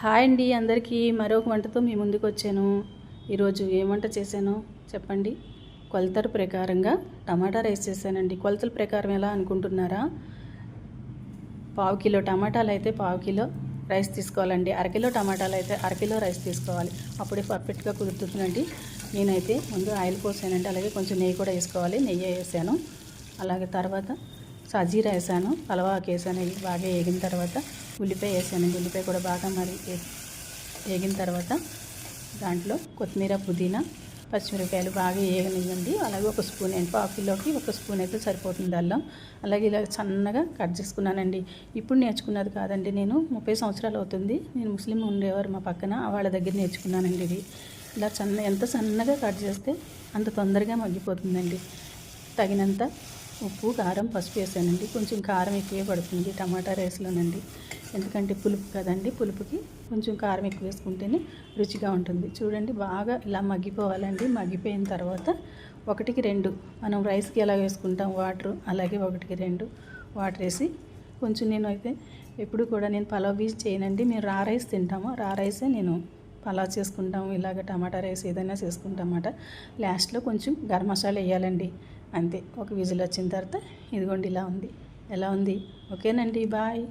Hi అండి, అందరికీ మరొక వంటతో మీ ముందుకు వచ్చాను. ఈరోజు ఏం వంట చేశానో చెప్పండి. కొలతల ప్రకారంగా టమాటా రైస్ చేశానండి. కొలతల ప్రకారం ఎలా అనుకుంటున్నారా? పావు కిలో టమాటాలు అయితే పావు కిలో రైస్ తీసుకోవాలండి. అరకిలో టమాటాలు అయితే అరకిలో రైస్ తీసుకోవాలి. అప్పుడే పర్ఫెక్ట్గా కుదురుతుందండి. నేనైతే ముందు ఆయిల్ పోసానండి. అలాగే కొంచెం నెయ్యి కూడా వేసుకోవాలి. నెయ్యి వేసాను. అలాగే తర్వాత సజీరా వేసాను, పలవాకు వేసాను. ఇవి బాగా వేగిన తర్వాత ఉల్లిపాయ వేసానండి. ఉల్లిపాయ కూడా బాగా మరి వేగిన తర్వాత దాంట్లో కొత్తిమీర, పుదీనా, పచ్చిమిరపకాయలు బాగా వేగనివ్వండి. అలాగే ఒక స్పూన్ పావు కిలోకి ఒక స్పూన్ అయితే సరిపోతుంది అల్లం. అలాగే ఇలా సన్నగా కట్ చేసుకున్నానండి. ఇప్పుడు నేర్చుకున్నది కాదండి, నేను 30 సంవత్సరాలు అవుతుంది. నేను ముస్లిం ఉండేవారు మా పక్కన, వాళ్ళ దగ్గర నేర్చుకున్నానండి. ఇది ఇలా ఎంత సన్నగా కట్ చేస్తే అంత తొందరగా మగ్గిపోతుందండి. తగినంత ఉప్పు, కారం, పసుపు వేసానండి. కొంచెం కారం ఎక్కువే పడుతుంది టమాటా రైస్లోనండి, ఎందుకంటే పులుపు కదండి. పులుపుకి కొంచెం కారం ఎక్కువ వేసుకుంటేనే రుచిగా ఉంటుంది. చూడండి, బాగా ఇలా మగ్గిపోవాలండి. మగ్గిపోయిన తర్వాత 1కి 2 మనం రైస్కి ఎలా వేసుకుంటాం వాటర్, అలాగే 1కి 2 వాటర్ వేసి కొంచెం నేను అయితే ఎప్పుడు కూడా నేను పలావ్ బీజ్ చేయనండి. మేము రా రైస్ తింటాము. రా రైసే నేను పలావ్ చేసుకుంటాము. ఇలాగ టమాటా రైస్ ఏదైనా చేసుకుంటాం అన్నమాట. లాస్ట్లో కొంచెం గరం మసాలా వేయాలండి, అంతే. ఒక విజిల్ వచ్చిన తర్వాత ఇదిగోండి ఇలా ఉంది. ఎలా ఉంది? ఓకేనండి, బాయ్.